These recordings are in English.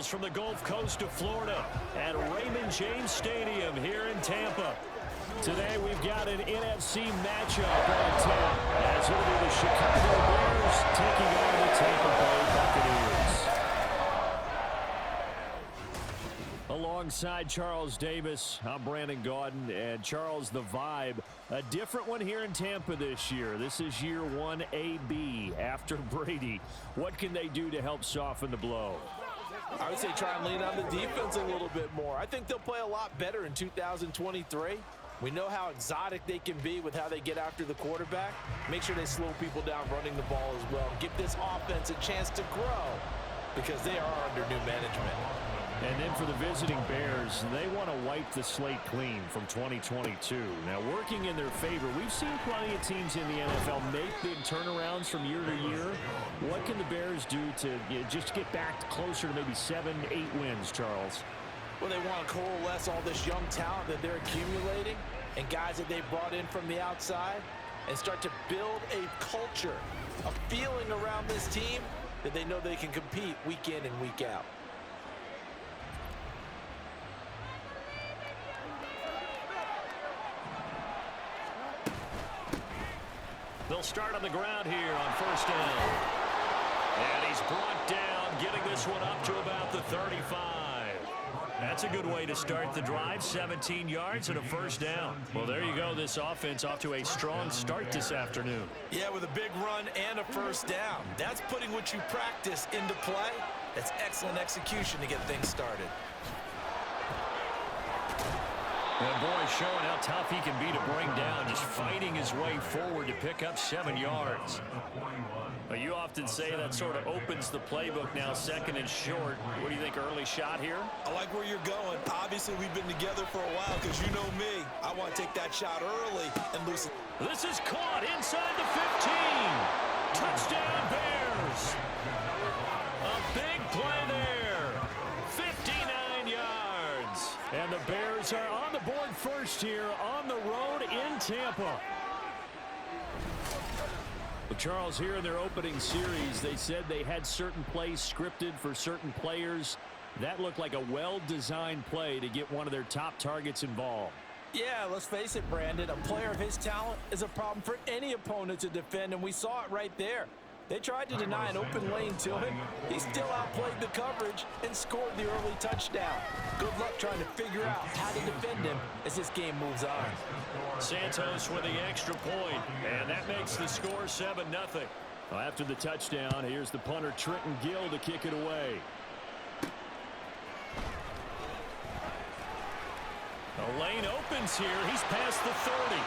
hails from the Gulf Coast of Florida at Raymond James Stadium here in Tampa. Today we've got an NFC matchup on tap as it'll be the Chicago Bears taking on the Tampa Bay Buccaneers. Alongside Charles Davis, I'm Brandon Gaudin, and Charles, the vibe, a different one here in Tampa this year. This is year one AB after Brady. What can they do to help soften the blow? I would say try and lean on the defense a little bit more. I think they'll play a lot better in 2023. We know how exotic they can be with how they get after the quarterback. Make sure they slow people down running the ball as well. Give this offense a chance to grow because they are under new management. And then for the visiting Bears, they want to wipe the slate clean from 2022. Now, working in their favor, we've seen plenty of teams in the NFL make big turnarounds from year to year. What can the Bears do to just get back closer to maybe 7, 8 wins, Charles? Well, they want to coalesce all this young talent that they're accumulating and guys that they brought in from the outside and start to build a culture, a feeling around this team that they know they can compete week in and week out. They'll start on the ground here on first down. And he's brought down, getting this one up to about the 35. That's a good way to start the drive, 17 yards and a first down. Well, there you go. This offense off to a strong start this afternoon. Yeah, with a big run and a first down. That's putting what you practice into play. That's excellent execution to get things started. And boy, showing how tough he can be to bring down, just fighting his way forward to pick up 7 yards. But you often say that sort of opens the playbook now, second and short. What do you think, early shot here? I like where you're going. Obviously, we've been together for a while because you know me. I want to take that shot early and loosen. This is caught inside the 15. Touchdown, Bears. A big play there. 59 yards. And the Bears are on the board first here on the road in Tampa. Well, Charles, here in their opening series, they said they had certain plays scripted for certain players. That looked like a well-designed play to get one of their top targets involved. Yeah, let's face it, Brandon. A player of his talent is a problem for any opponent to defend, and we saw it right there. They tried to deny an open lane to him. He still outplayed the coverage and scored the early touchdown. Good luck trying to figure out how to defend him as this game moves on. Santos with the extra point, and that makes the score 7-0. Well, after the touchdown, here's the punter Trenton Gill to kick it away. The lane opens here. He's past the 30.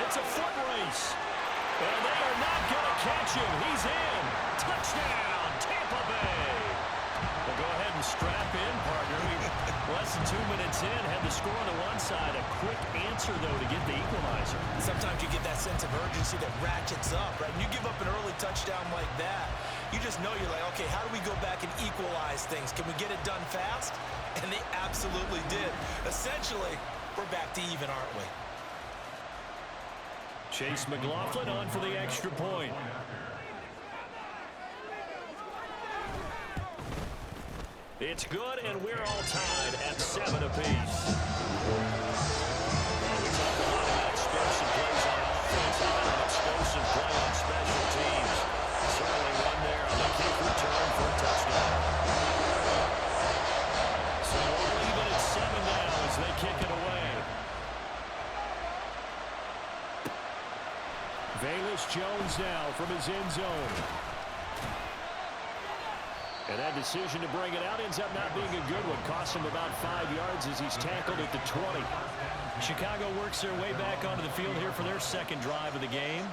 It's a foot race. And they are not going to catch him. He's in. Touchdown, Tampa Bay. Well, go ahead and strap in, partner. Less than 2 minutes in, had the score on the one side. A quick answer, though, to get the equalizer. Sometimes you get that sense of urgency that ratchets up, right? And you give up an early touchdown like that, you just know you're like, okay, how do we go back and equalize things? Can we get it done fast? And they absolutely did. Essentially, we're back to even, aren't we? Chase McLaughlin on for the extra point. It's good, and we're all tied at 7 apiece. We talk a lot about explosive plays on offense. How about an explosive play on special teams? Certainly one there on the kick return for a touchdown. So we'll leave it at 7 now as they kick it away. Velus Jones now from his end zone. And that decision to bring it out ends up not being a good one. Costs him about 5 yards as he's tackled at the 20. Chicago works their way back onto the field here for their second drive of the game.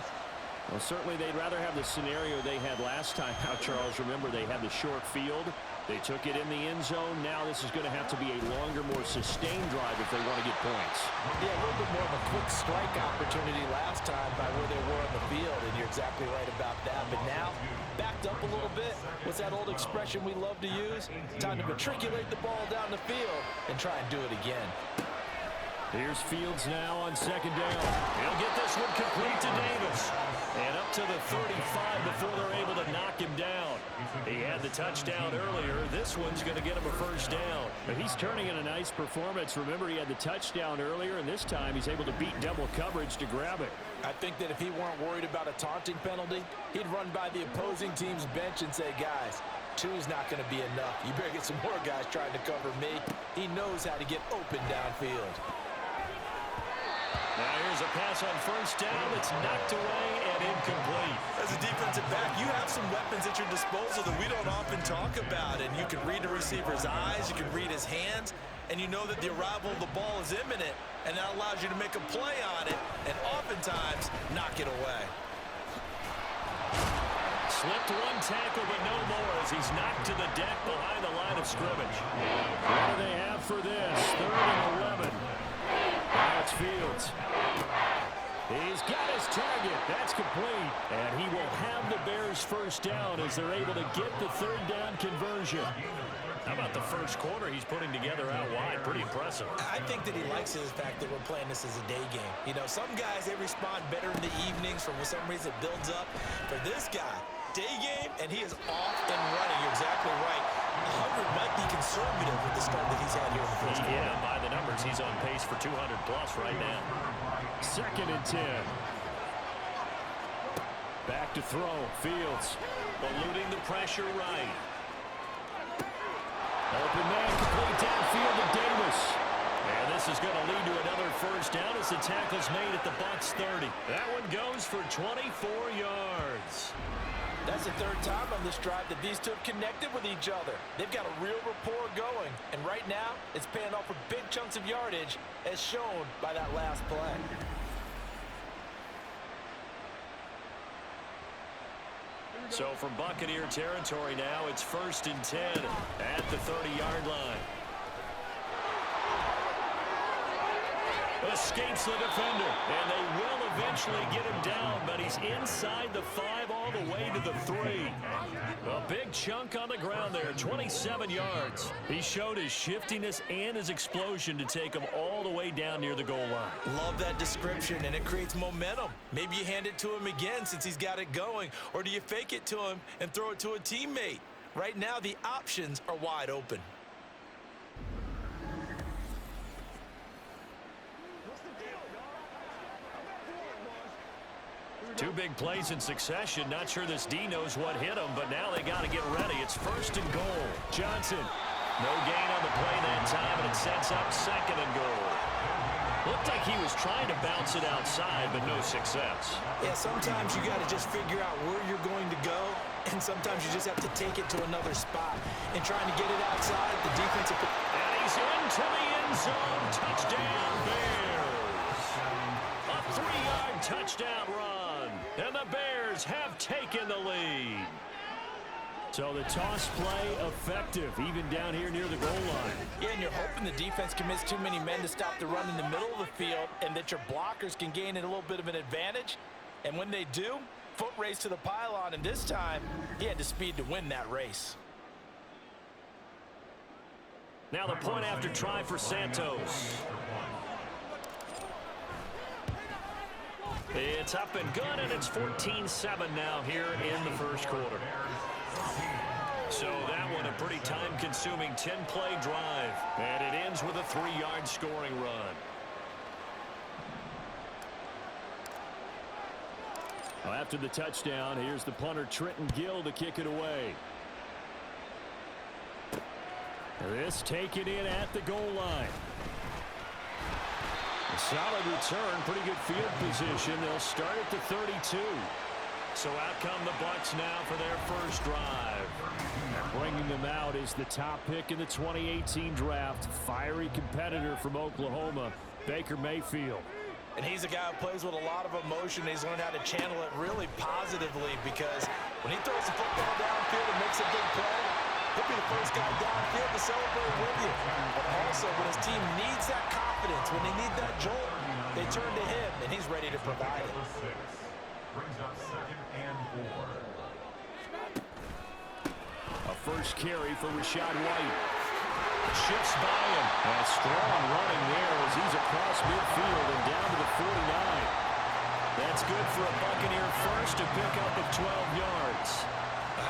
Well, certainly they'd rather have the scenario they had last time out, Charles. Remember, they had the short field. They took it in the end zone. Now this is going to have to be a longer, more sustained drive if they want to get points. Yeah, a little bit more of a quick strike opportunity last time by where they were on the field, and you're exactly right about that. But now, backed up a little bit. What's that old expression we love to use? Time to matriculate the ball down the field and try and do it again. Here's Fields now on second down. He'll get this one complete to Davis. And up to the 35 before they're able to knock him down. He had the touchdown earlier. This one's going to get him a first down. But he's turning in a nice performance. Remember, he had the touchdown earlier, and this time he's able to beat double coverage to grab it. I think that if he weren't worried about a taunting penalty, he'd run by the opposing team's bench and say, guys, two's not going to be enough. You better get some more guys trying to cover me. He knows how to get open downfield. Now here's a pass on first down. It's knocked away and incomplete. As a defensive back, you have some weapons at your disposal that we don't often talk about. And you can read the receiver's eyes, you can read his hands, and you know that the arrival of the ball is imminent, and that allows you to make a play on it and oftentimes knock it away. Slipped one tackle, but no more as he's knocked to the deck behind the line of scrimmage. What do they have for this? 3rd and 11. Now it's Fields. He's got his target. That's complete. And he will have the Bears first down as they're able to get the 3rd down conversion. How about the first quarter he's putting together out wide? Pretty impressive. I think that he likes the fact that we're playing this as a day game. You know, some guys, they respond better in the evenings for some reason it builds up. For this guy, day game, and he is off and running. You're exactly right. 100 might be conservative with the start that he's had here in the first quarter. Yeah, by the numbers, he's on pace for 200+ right now. 2nd and 10. Back to throw. Fields eluding the pressure right. Open man, complete downfield to Davis. And this is going to lead to another first down as the tackle's made at the Bucs 30. That one goes for 24 yards. That's the 3rd time on this drive that these two have connected with each other. They've got a real rapport going. And right now, it's paying off for big chunks of yardage, as shown by that last play. So from Buccaneer territory now, it's 1st and 10 at the 30-yard line. Escapes the defender, and they will eventually get him down, but he's inside the 5 all the way to the 3. A big chunk on the ground there, 27 yards. He showed his shiftiness and his explosion to take him all the way down near the goal line. Love that description, and it creates momentum. Maybe you hand it to him again since he's got it going, or do you fake it to him and throw it to a teammate? Right now, the options are wide open. Two big plays in succession. Not sure this D knows what hit him, but now they got to get ready. It's 1st and goal. Johnson. No gain on the play that time, and it sets up 2nd and goal. Looked like he was trying to bounce it outside, but no success. Yeah, sometimes you got to just figure out where you're going to go, and sometimes you just have to take it to another spot. And trying to get it outside, the defensive... And he's into the end zone. Touchdown, Bears. A 3-yard touchdown run. And the Bears have taken the lead. So the toss play effective, even down here near the goal line. Yeah, and you're hoping the defense commits too many men to stop the run in the middle of the field and that your blockers can gain a little bit of an advantage. And when they do, foot race to the pylon, and this time, he had the speed to win that race. Now the point after try for Santos. It's up and good, and it's 14-7 now here in the first quarter. So that one a pretty time-consuming 10-play drive, and it ends with a 3-yard scoring run. Well, after the touchdown, here's the punter Trenton Gill to kick it away. This taken in at the goal line. A solid return, pretty good field position. They'll start at the 32. So out come the Bucs now for their first drive. And bringing them out is the top pick in the 2018 draft. Fiery competitor from Oklahoma, Baker Mayfield. And he's a guy who plays with a lot of emotion. He's learned how to channel it really positively, because when he throws the football downfield and makes a big play, he'll be the first guy downfield to celebrate with you. But also, when his team needs that confidence, when they need that jolt, they turn to him, and he's ready to provide it. Brings up 2nd and 4. A first carry for Rachaad White. Shifts by him. A strong running there as he's across midfield and down to the 49. That's good for a Buccaneer first to pick up at 12 yards.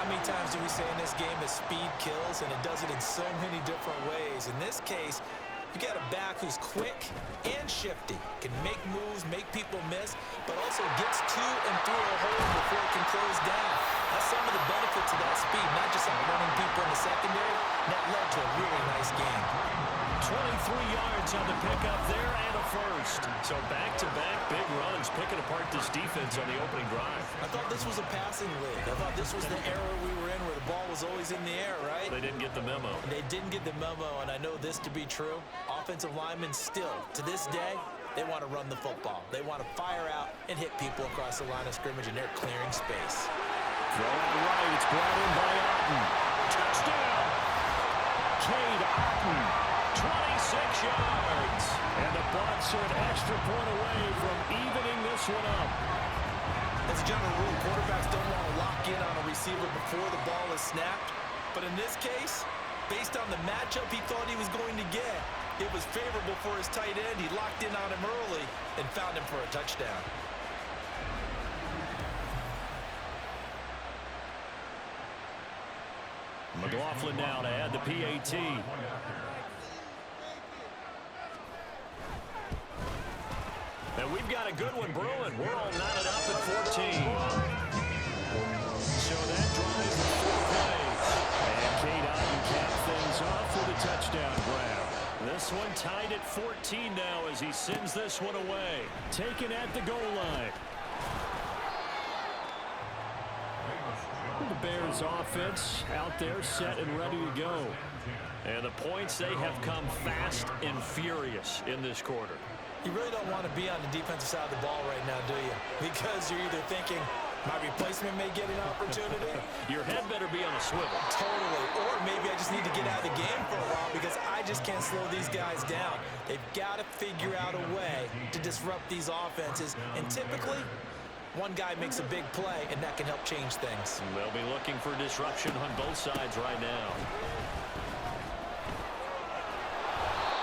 How many times do we say in this game that speed kills, and it does it in so many different ways? In this case, you got a back who's quick and shifty, can make moves, make people miss, but also gets to and through a hole before it can close down. That's some of the benefits of that speed, not just outrunning people in the secondary. That led to a really nice game. 23 yards on the pickup there and a first. So back-to-back big runs picking apart this defense on the opening drive. I thought this was a passing league. I thought this was the era we were in where the ball was always in the air, right? They didn't get the memo. They didn't get the memo, and I know this to be true. Offensive linemen still, to this day, they want to run the football. They want to fire out and hit people across the line of scrimmage, and they're clearing space. Throw out right. It's brought in by Otten. Touchdown! Cade Otten. 26 yards. And the Bucs are an extra point away from evening this one up. As a general rule, quarterbacks don't want to lock in on a receiver before the ball is snapped. But in this case, based on the matchup he thought he was going to get, it was favorable for his tight end. He locked in on him early and found him for a touchdown. McLaughlin now to add the PAT. And we've got a good one brewing. We're all knotted up at 14. So that drive for 4 plays. And Cade Otten capped things off with a touchdown grab. This one tied at 14 now as he sends this one away. Taken at the goal line. The Bears offense out there set and ready to go. And the points, they have come fast and furious in this quarter. You really don't want to be on the defensive side of the ball right now, do you? Because you're either thinking, my replacement may get an opportunity. Your head better be on a swivel. Totally. Or maybe I just need to get out of the game for a while because I just can't slow these guys down. They've got to figure out a way to disrupt these offenses. And typically, one guy makes a big play, and that can help change things. They'll be looking for disruption on both sides right now.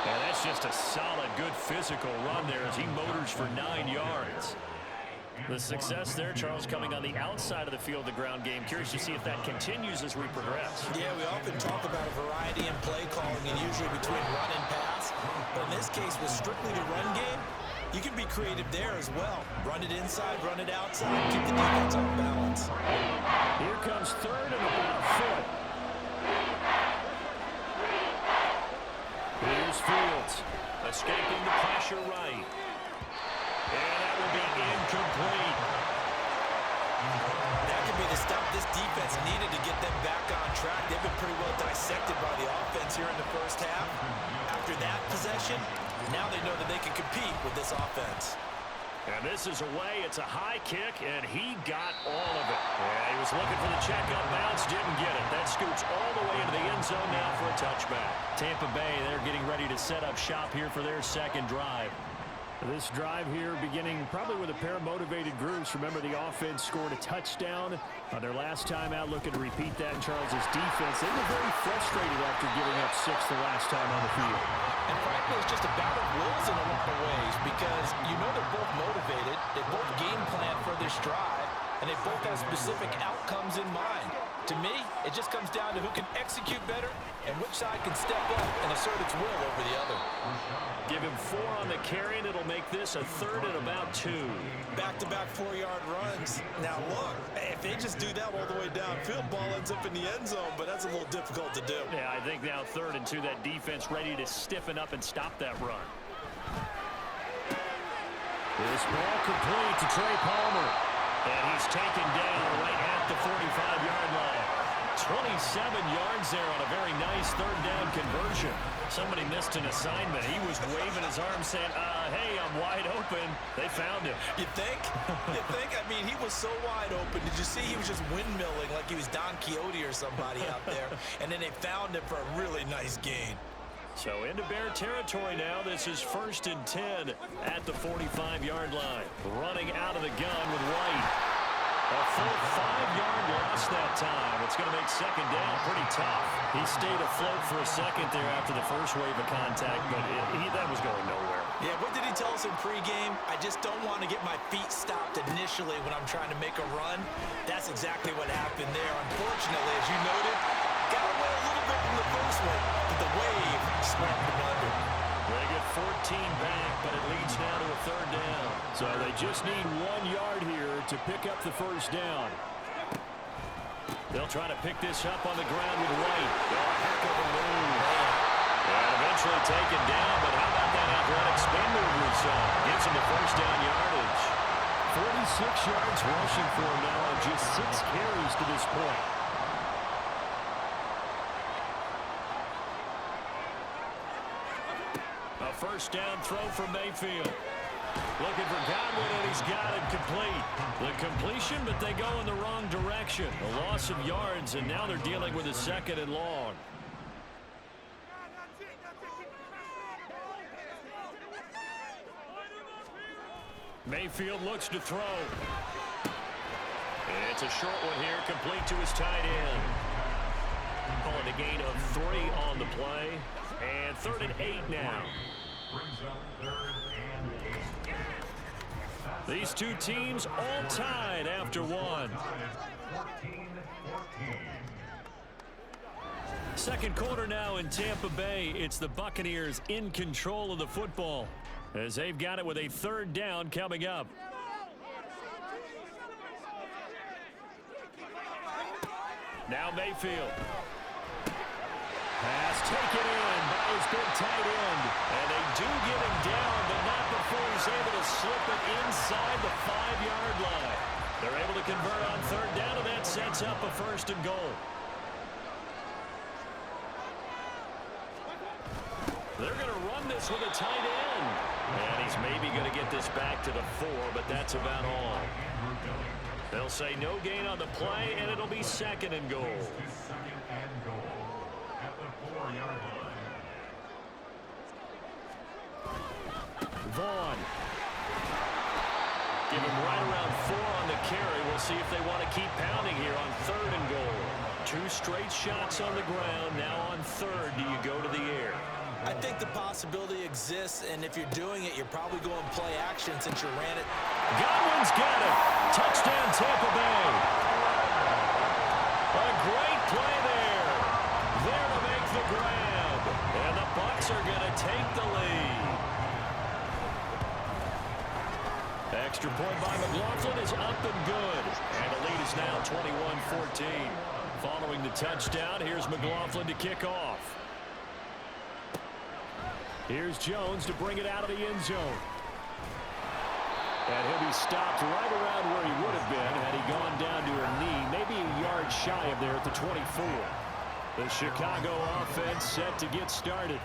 And that's just a solid, good physical run there as he motors for 9 yards. The success there, Charles, coming on the outside of the field, the ground game. Curious to see if that continues as we progress. Yeah, we often talk about a variety in play calling and usually between run and pass. But in this case, with strictly the run game, you can be creative there as well. Run it inside, run it outside, keep the defense on balance. Here comes third and about a foot. Here's Fields, escaping the pressure right. And that will be incomplete. That could be the stop this defense needed to get them back on track. They've been pretty well dissected by the offense here in the first half. After that possession, now they know that they can compete with this offense. And this is away. It's a high kick, and he got all of it. Yeah, he was looking for the checkup bounce, didn't get it. That scoots all the way into the end zone now for a touchback. Tampa Bay, they're getting ready to set up shop here for their second drive. This drive here beginning probably with a pair of motivated groups. Remember, the offense scored a touchdown on their last time out. Looking to repeat that in Charles's defense. They were very frustrated after giving up 6 the last time on the field. And frankly, it's just a battle of wills in a lot of ways because you know they're both motivated. They both game plan for this drive, and they both have specific outcomes in mind. To me, it just comes down to who can execute better and which side can step up and assert its will over the other. Give him 4 on the carry, and it'll make this a third and about 2. Back-to-back 4-yard runs. Now, look, if they just do that all the way downfield, ball ends up in the end zone, but that's a little difficult to do. Yeah, I think now 3rd and 2, that defense ready to stiffen up and stop that run. This ball complete to Trey Palmer. And he's taken down right at the 45-yard line. 27 yards there on a very nice 3rd down conversion. Somebody missed an assignment. He was waving his arm saying, hey, I'm wide open. They found him. You think? You think? I mean, he was so wide open. Did you see he was just windmilling like he was Don Quixote or somebody out there? And then they found him for a really nice gain. So into Bear territory now. This is 1st and 10 at the 45-yard line. Running out of the gun with White. A full 5-yard loss that time. It's going to make second down pretty tough. He stayed afloat for a second there after the first wave of contact, but that was going nowhere. Yeah, what did he tell us in pregame? I just don't want to get my feet stopped initially when I'm trying to make a run. That's exactly what happened there. Unfortunately, as you noted, got away a little bit from the first one, but the wave swept him under. They get 14 back, but it leads now to a third down. So they just need 1 yard here to pick up the first down. They'll try to pick this up on the ground with White. Oh, a heck of a move. And eventually taken down, but how about that athletic spin move we saw? Gives him the first down yardage. 46 yards rushing for him now on just 6 carries to this point. A first down throw from Mayfield. Looking for Godwin, and he's got it complete. The completion, but they go in the wrong direction. A loss of yards, and now they're dealing with a second and long. Mayfield looks to throw. It's a short one here, complete to his tight end. Calling a gain of 3 on the play. And 3rd and 8 now. These two teams all tied after 1. Second quarter now in Tampa Bay. It's the Buccaneers in control of the football as they've got it with a 3rd down coming up. Now Mayfield. Pass taken in by his big tight end. And they do get him down, but not before he's able to slip it inside the 5-yard line. They're able to convert on 3rd down, and that sets up a 1st and goal. They're going to run this with a tight end. And he's maybe going to get this back to the 4, but that's about all. They'll say no gain on the play, and it'll be 2nd and goal. Vaughn. Give him right around 4 on the carry. We'll see if they want to keep pounding here on 3rd and goal. 2 straight shots on the ground. Now on 3rd, do you go to the air? I think the possibility exists, and if you're doing it, you're probably going play action since you ran it. Godwin's got it. Touchdown, Tampa Bay. A great play there. There to make the grab. And the Bucs are going to take the lead. Extra point by McLaughlin is up and good. And the lead is now 21-14. Following the touchdown, here's McLaughlin to kick off. Here's Jones to bring it out of the end zone. And he'll be stopped right around where he would have been had he gone down to a knee, maybe a yard shy of there at the 24. The Chicago offense set to get started.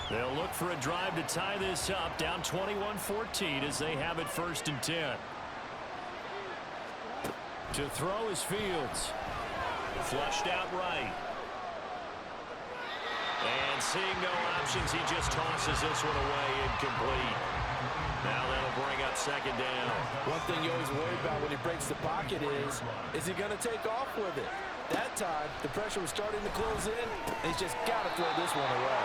They'll look for a drive to tie this up, down 21-14 as they have it 1st and 10. To throw is Fields. Flushed out right. And seeing no options, he just tosses this one away, incomplete. Now that'll bring up 2nd down. One thing you always worry about when he breaks the pocket is he going to take off with it? That time, the pressure was starting to close in, and he's just got to throw this one away.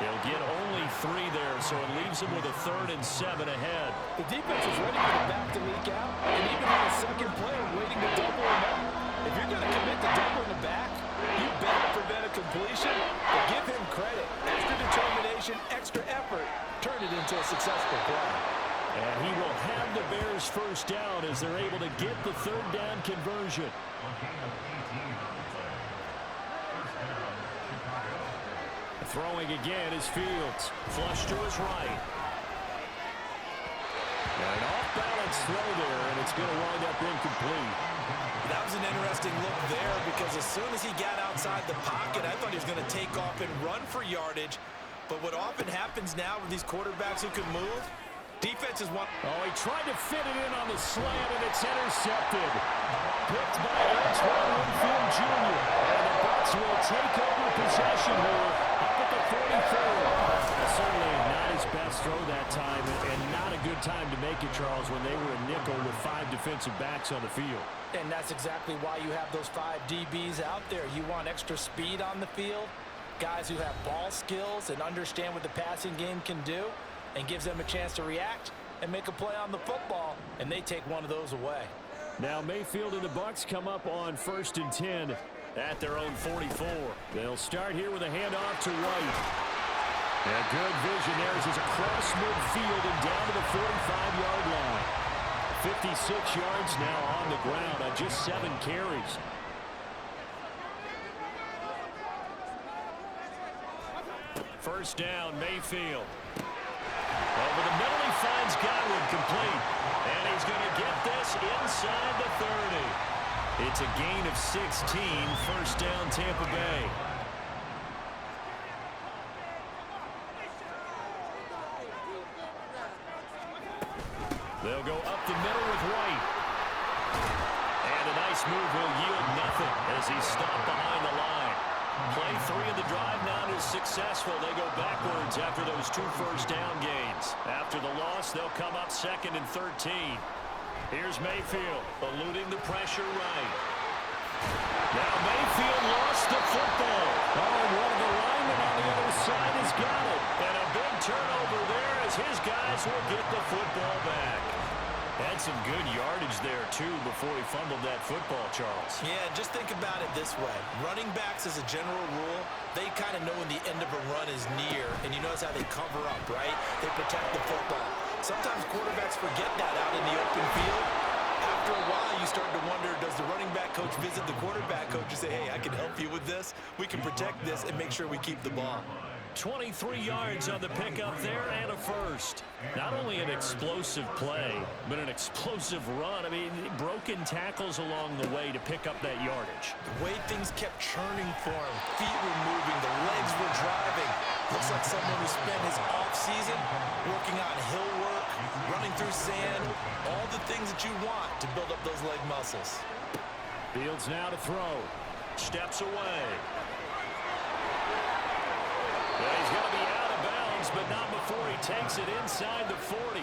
He'll get only 3 there, so it leaves him with a 3rd and 7 ahead. The defense is ready for the back to leak out, and even on a second play, waiting to double him up. If you're going to commit to doubling the back, you better prevent a completion, but give him credit. Extra determination, extra effort, turn it into a successful play. And he will have the Bears 1st down as they're able to get the 3rd down conversion. Throwing again is Fields. Flush to his right. An off-balance throw there, and it's going to wind up incomplete. That was an interesting look there because as soon as he got outside the pocket, I thought he was going to take off and run for yardage. But what often happens now with these quarterbacks who can move, defenses want... Oh, he tried to fit it in on the slant, and it's intercepted. Picked by Antoine Winfield Jr. And the Bucs will take over possession here up at the 44. Certainly not his best throw that time, and not a good time to make it, Charles, when they were a nickel with 5 defensive backs on the field. And that's exactly why you have those 5 DBs out there. You want extra speed on the field, guys who have ball skills and understand what the passing game can do, and gives them a chance to react and make a play on the football, and they take one of those away. Now Mayfield and the Bucs come up on 1st and 10 at their own 44. They'll start here with a handoff to White. And good vision there as he's across midfield and down to the 45-yard line. 56 yards now on the ground on just 7 carries. First down, Mayfield. Over the middle, he finds Godwin complete. And he's going to get this inside the 30. It's a gain of 16, first down Tampa Bay. They'll go up the middle with White. And a nice move will yield nothing as he's stopped behind the line. Play 3 of the drive not as successful. They go backwards after those 2 first-down gains. After the loss, they'll come up 2nd and 13. Here's Mayfield, eluding the pressure right. Now Mayfield lost the football. Oh, one of the linemen on the other side has got it. And a big turnover there as his guys will get the football back. Had some good yardage there, too, before he fumbled that football, Charles. Yeah, just think about it this way. Running backs, as a general rule, they kind of know when the end of a run is near, and you notice how they cover up, right? They protect the football. Sometimes quarterbacks forget that out in the open field. After a while, you start to wonder, does the running back coach visit the quarterback coach and say, hey, I can help you with this. We can protect this and make sure we keep the ball. 23 yards on the pickup there and a first. Not only an explosive play, but an explosive run. I mean, broken tackles along the way to pick up that yardage. The way things kept churning for him, feet were moving, the legs were driving. Looks like someone who spent his offseason working on hill work, running through sand, all the things that you want to build up those leg muscles. Fields now to throw. Steps away. Yeah, he's going to be out of bounds, but not before he takes it inside the 40.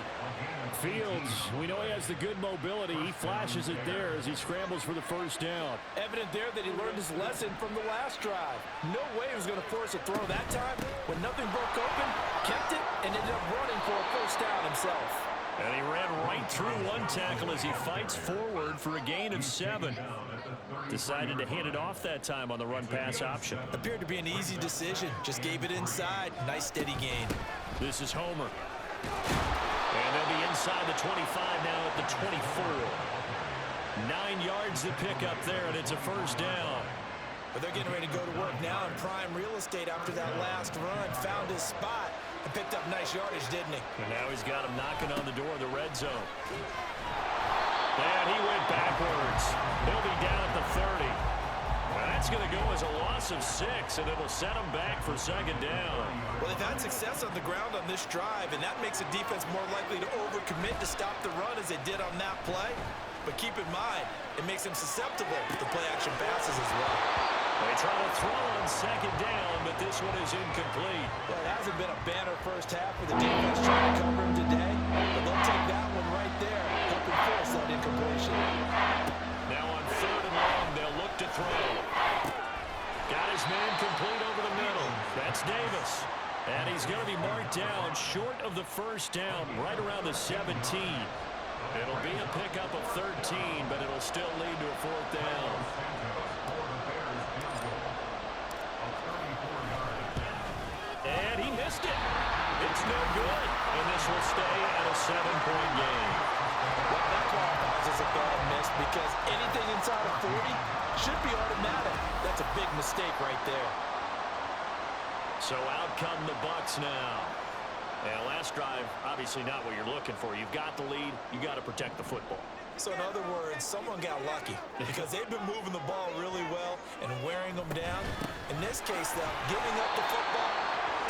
Fields, we know he has the good mobility. He flashes it there as he scrambles for the first down. Evident there that he learned his lesson from the last drive. No way he was going to force a throw that time. When nothing broke open, kept it, and ended up running for a first down himself. And he ran right through one tackle as he fights forward for a gain of 7. Decided to hand it off that time on the run-pass option. Appeared to be an easy decision. Just gave it inside. Nice steady gain. This is Homer. And they'll be inside the 25 now at the 24. 9 yards to pick up there, and it's a first down. But they're getting ready to go to work now in prime real estate after that last run. Found his spot and picked up nice yardage, didn't he? And now he's got him knocking on the door of the red zone. And he went backwards. He'll be down at the 30. Well, that's going to go as a loss of 6, and it'll set him back for second down. Well, they've had success on the ground on this drive, and that makes a defense more likely to overcommit to stop the run as they did on that play. But keep in mind, it makes them susceptible to play-action passes as well. They try to throw on second down, but this one is incomplete. Well, it hasn't been a banner first half for the defense trying to cover him today, but they'll take that one right there, helping force that incompletion. Now on 3rd and long, they'll look to throw. Got his man complete over the middle. That's Davis. And he's going to be marked down short of the first down, right around the 17. It'll be a pickup of 13, but it'll still lead to a 4th down. And he missed it. It's no good. And this will stay at a 7-point game. Well, that qualifies as a bad miss because anything inside of 40 should be automatic. That's a big mistake right there. So out come the Bucs now. And last drive, obviously not what you're looking for. You've got the lead. You got to protect the football. So in other words, someone got lucky because they've been moving the ball really well and wearing them down. In this case, though, giving up the football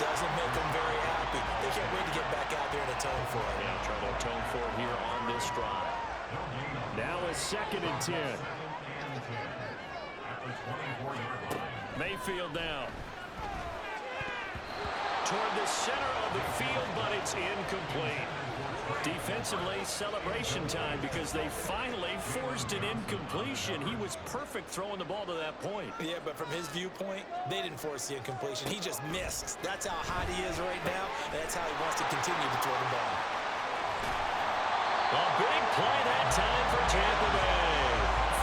doesn't make them very happy. They can't wait to get back out there and atone for it. Yeah, try to atone for it here on this drive. Now a 2nd and 10. Mayfield now. toward the center of the field, but it's incomplete. Defensively, celebration time because they finally forced an incompletion. He was perfect throwing the ball to that point. Yeah, but from his viewpoint, they didn't force the incompletion. He just missed. That's how hot he is right now, and that's how he wants to continue to throw the ball. A big play that time for Tampa Bay.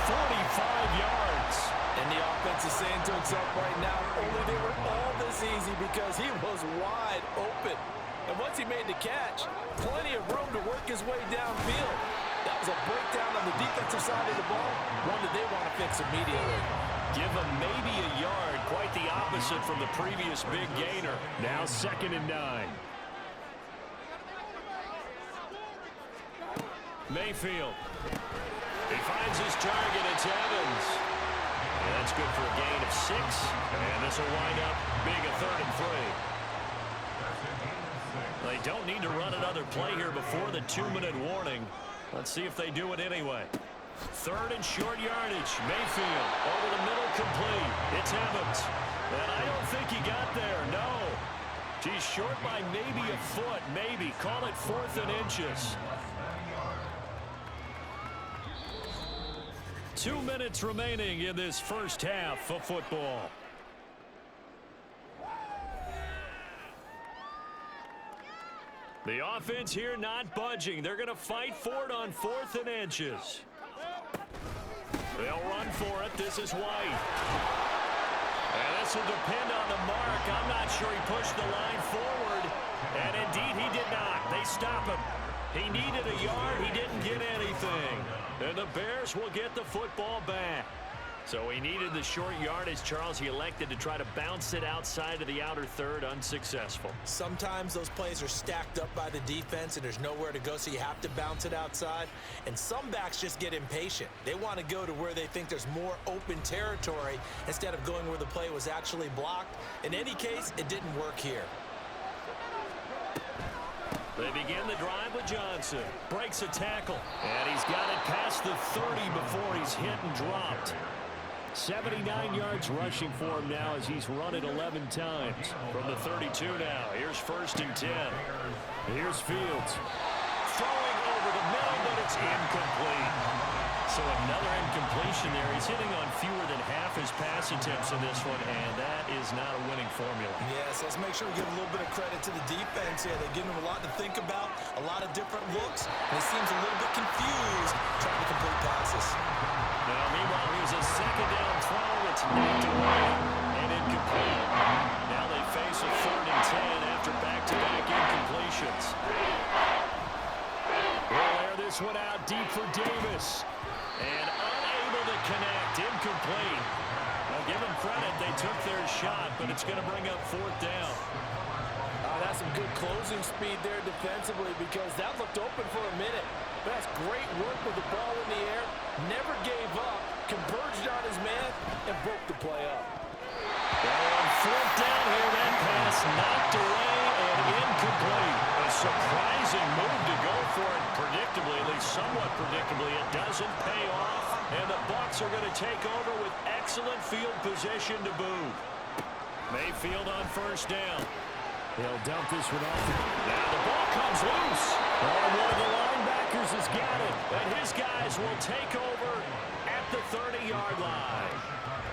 45 yards. And the offense is saying to itself right now, only they were all this easy because he was wide open. And once he made the catch, plenty of room to work his way downfield. That was a breakdown on the defensive side of the ball, one that they want to fix immediately. Give him maybe a yard, quite the opposite from the previous big gainer. Now 2nd and 9. Mayfield. He finds his target. It's Evans. And that's good for a gain of 6. And this will wind up being a 3rd and 3. They don't need to run another play here before the 2-minute warning. Let's see if they do it anyway. 3rd and short yardage. Mayfield over the middle, complete. It's Evans. And I don't think he got there. No. He's short by maybe a foot. Maybe. Call it 4th and inches. 2 minutes remaining in this first half of football. The offense here not budging. They're going to fight for it on 4th and inches. They'll run for it. This is White. And this will depend on the mark. I'm not sure he pushed the line forward. And indeed, he did not. They stop him. He needed a yard. He didn't get anything. And the Bears will get the football back. So he needed the short yardage, Charles. He elected to try to bounce it outside of the outer third, unsuccessful. Sometimes those plays are stacked up by the defense and there's nowhere to go, so you have to bounce it outside. And some backs just get impatient. They want to go to where they think there's more open territory instead of going where the play was actually blocked. In any case, it didn't work here. They begin the drive with Johnson. Breaks a tackle. And he's got it past the 30 before he's hit and dropped. 79 yards rushing for him now as he's run it 11 times. From the 32 now. Here's 1st and 10. Here's Fields. Throwing over the middle, but it's incomplete. So another incompletion there. He's hitting on fewer than half his pass attempts in this one, and that is not a winning formula. Yes, let's make sure we give a little bit of credit to the defense here. They're giving him a lot to think about, a lot of different looks, and he seems a little bit confused trying to complete passes. Now, meanwhile, here's a 2nd down throw. It's knocked away and incomplete. Now they face a 3rd and 10 after back-to-back incompletions. We'll air this one out deep for Davis. And unable to connect. Incomplete. I'll give them credit. They took their shot, but it's going to bring up 4th down. That's some good closing speed there defensively because that looked open for a minute. But that's great work with the ball in the air. Never gave up. Converged on his man and broke the play up. And 4th down here. That pass knocked away and incomplete. A surprising move to go for it. Predictably, at least somewhat predictably, it doesn't pay off. And the Bucs are going to take over with excellent field position to boot. Mayfield on 1st down. He'll dump this one off. Now the ball comes loose. And one of the linebackers has got it. And his guys will take over at the 30-yard line.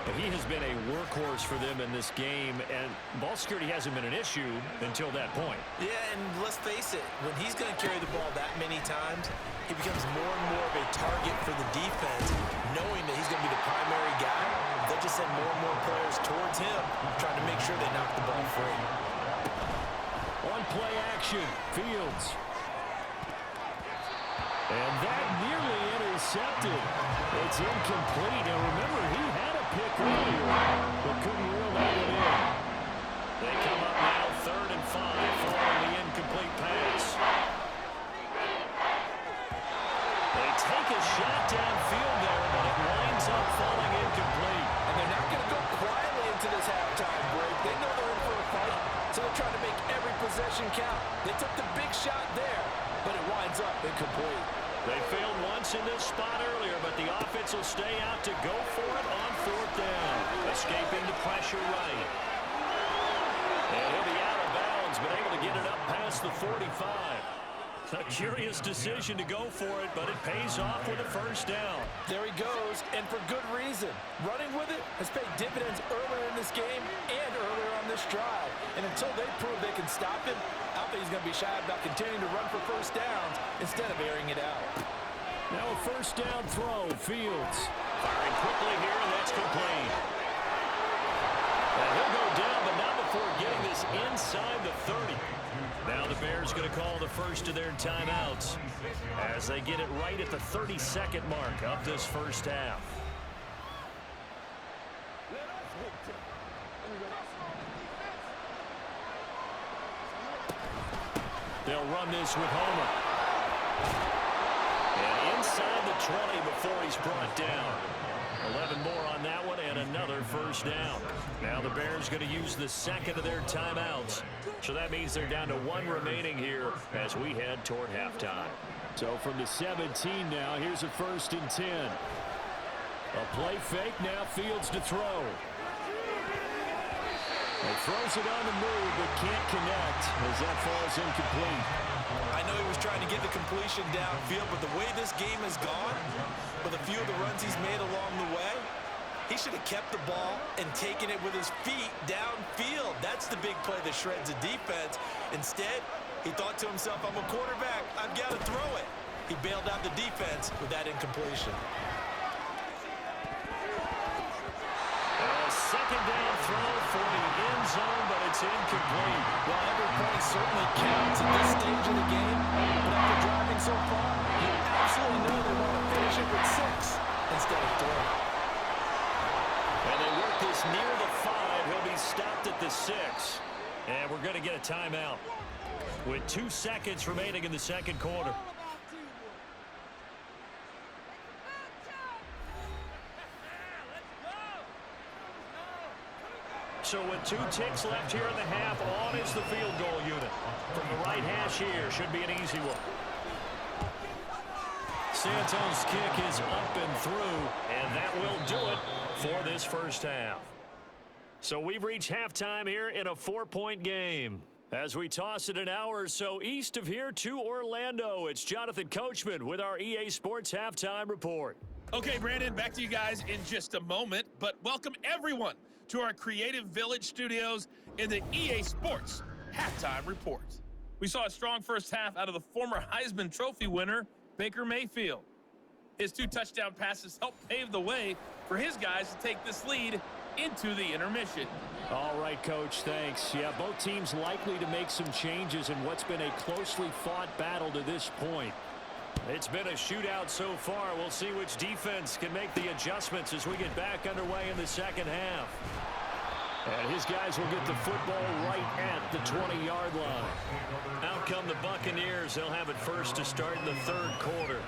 But he has been a workhorse for them in this game, and ball security hasn't been an issue until that point. Yeah, and let's face it, when he's going to carry the ball that many times, he becomes more and more of a target for the defense, knowing that he's going to be the primary guy. They'll just send more and more players towards him, trying to make sure they knock the ball free. On play action, Fields. And that nearly intercepted. It's incomplete. Now remember, he had a pick earlier, but couldn't reel that one in. They come up now 3rd and 5 following the incomplete pass. They take a shot downfield there, but it winds up falling incomplete. And they're not going to go quietly into this halftime break. They know they're in for a fight, so they're trying to make every possession count. They took the big shot there, but it winds up incomplete. They failed once in this spot earlier, but the offense will stay out to go for it on 4th down. Escaping the pressure right. And he'll be out of bounds get it up past the 45. A curious decision to go for it, but it pays off with a first down. There he goes, and for good reason. Running with it has paid dividends earlier in this game and earlier on this drive. And until they prove they can stop him, I don't think he's going to be shy about continuing to run for first downs instead of airing it out. Now a first down throw, Fields. Firing quickly here, and that's complete. And he'll go down, but not before getting this inside the 30. Now the Bears going to call the first of their timeouts as they get it right at the 32nd mark of this first half. They'll run this with Homer. And inside the 20 before he's brought down. 11 more on that one and another first down. Now the Bears going to use the second of their timeouts. So that means they're down to one remaining here as we head toward halftime. So from the 17 now, here's a 1st and 10. A play fake, now Fields to throw. He throws it on the move, but can't connect as that falls incomplete. I know he was trying to get the completion downfield, but the way this game has gone, with a few of the runs he's made along the way, he should have kept the ball and taken it with his feet downfield. That's the big play that shreds a defense. Instead, he thought to himself, I'm a quarterback, I've got to throw it. He bailed out the defense with that incompletion. Second down throw for the end zone, but it's incomplete. Well, every play certainly counts at this stage of the game, but after driving so far, you absolutely know they want to finish it with 6 instead of 3. And they work this near the 5. He'll be stopped at the 6. And we're going to get a timeout with 2 seconds remaining in the second quarter. So with 2 ticks left here in the half, on is the field goal unit. From the right hash here, should be an easy one. Santos' kick is up and through, and that will do it for this first half. So we've reached halftime here in a 4-point game. As we toss it an hour or so east of here to Orlando, it's Jonathan Coachman with our EA Sports Halftime Report. Okay, Brandon, back to you guys in just a moment, but welcome everyone to our Creative Village studios in the EA Sports Halftime Report. We saw a strong first half out of the former Heisman Trophy winner, Baker Mayfield. His 2 touchdown passes helped pave the way for his guys to take this lead into the intermission. All right, Coach, thanks. Yeah, both teams likely to make some changes in what's been a closely fought battle to this point. It's been a shootout so far. We'll see which defense can make the adjustments as we get back underway in the second half. And his guys will get the football right at the 20-yard line. Out come the Buccaneers. They'll have it first to start in the third quarter.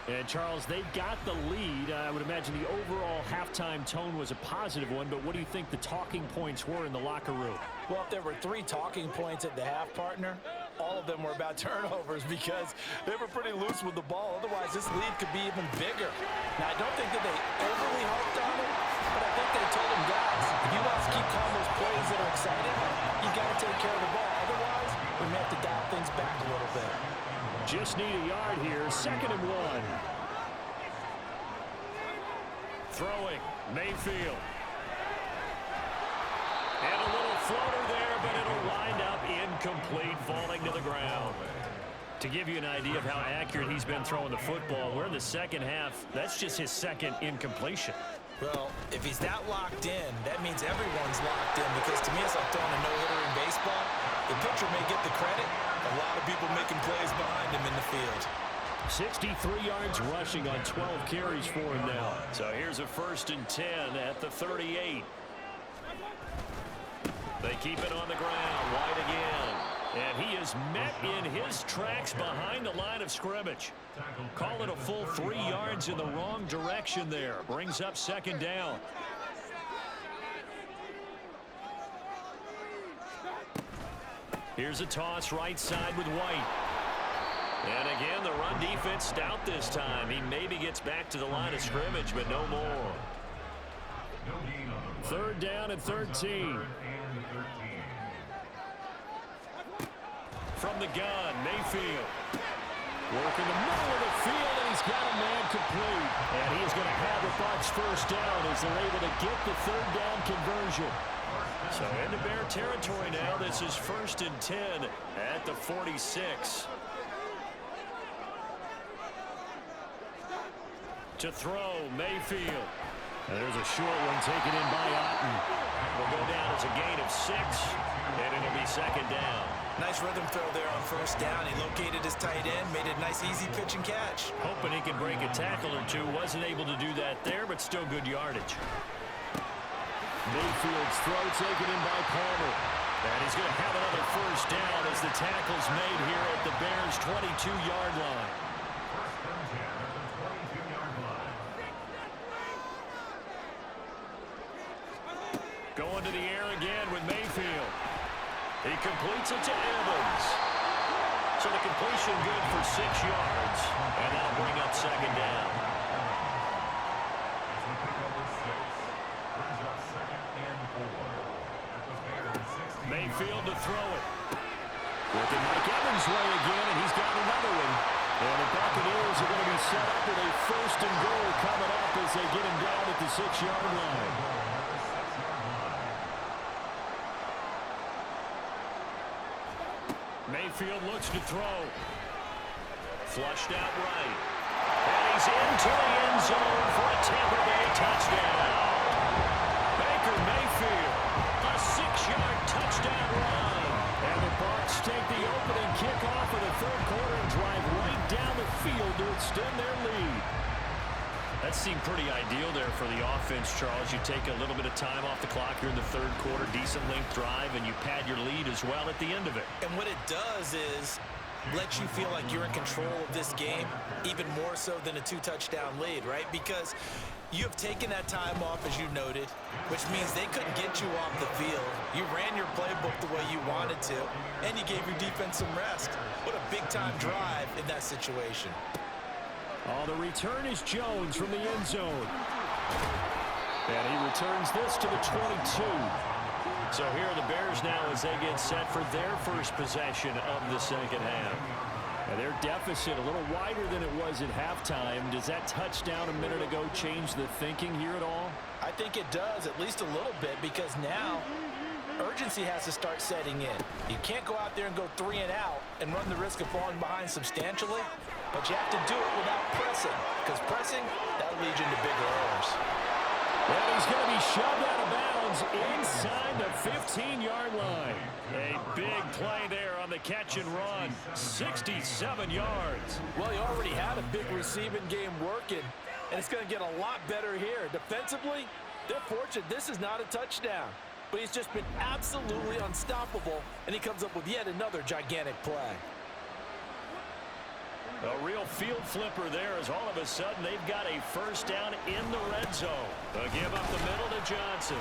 And, Charles, they've got the lead. I would imagine the overall halftime tone was a positive one, but what do you think the talking points were in the locker room? Well, if there were 3 talking points at the half, partner, all of them were about turnovers because they were pretty loose with the ball. Otherwise, this lead could be even bigger. Now, I don't think that they overly harped on it, but I think they told them, guys, if you want us to keep calling those plays that are exciting, you got to take care of the ball. Otherwise, we may have to dial things back a little bit. Just need a yard here. 2nd and 1. Throwing, Mayfield. And a little floater there, but it'll wind up incomplete, falling to the ground. To give you an idea of how accurate he's been throwing the football, we're in the second half. That's just his 2nd incompletion. Well, if he's that locked in, that means everyone's locked in, because to me, it's like throwing a no-hitter in baseball. The pitcher may get the credit. A lot of people making plays behind him in the field. 63 yards rushing on 12 carries for him now. So here's a 1st and 10 at the 38. They keep it on the ground, wide again. And he is met in his tracks behind the line of scrimmage. Call it a full 3 yards in the wrong direction there. Brings up 2nd down. Here's a toss right side with White. And again, the run defense stout this time. He maybe gets back to the line of scrimmage, but no more. 3rd down and 13. from the gun. Mayfield. Working the middle of the field, and he's got a man complete. And he's going to have the Bucs first down as they're able to get the third down conversion. So into Bear territory now. This is 1st and 10 at the 46. To throw, Mayfield. And there's a short one taken in by Otten. Will go down as a gain of 6, and it'll be 2nd down. Nice rhythm throw there on 1st down. He located his tight end, made it a nice, easy pitch and catch. Hoping he could break a tackle or two. Wasn't able to do that there, but still good yardage. Mayfield's throw taken in by Palmer. And he's going to have another 1st down as the tackle's made here at the Bears' 22-yard line. Going to the air again with Mayfield. He completes it to Evans. So the completion good for 6 yards. And that'll bring up 2nd down. Mayfield to throw it. Working Mike Evans' way again, and he's got another one. And the Buccaneers are going to be set up with a 1st and goal coming up as they get him down at the 6-yard line. Mayfield looks to throw. Flushed out right. And he's into the end zone for a Tampa Bay touchdown. Baker Mayfield, a 6-yard touchdown run. And the Bucs take the opening kickoff of the 3rd quarter and drive right down the field to extend their lead. That seemed pretty ideal there for the offense, Charles. You take a little bit of time off the clock here in the 3rd quarter, decent length drive, and you pad your lead as well at the end of it. And what it does is let you feel like you're in control of this game, even more so than a 2-touchdown lead, right? Because you have taken that time off, as you noted, which means they couldn't get you off the field. You ran your playbook the way you wanted to, and you gave your defense some rest. What a big-time drive in that situation. Oh, the return is Jones from the end zone. And he returns this to the 22. So here are the Bears now as they get set for their first possession of the 2nd half. And their deficit a little wider than it was at halftime. Does that touchdown a minute ago change the thinking here at all? I think it does, at least a little bit, because now urgency has to start setting in. You can't go out there and go 3 and out and run the risk of falling behind substantially, but you have to do it without pressing, because pressing, that'll lead you into bigger errors. Well, he's going to be shoved out of bounds inside the 15-yard line. A big play there on the catch and run. 67 yards. Well, he already had a big receiving game working, and it's going to get a lot better here. Defensively, they're fortunate this is not a touchdown, but he's just been absolutely unstoppable, and he comes up with yet another gigantic play. A real field flipper there as all of a sudden they've got a 1st down in the red zone. They'll give up the middle to Johnson.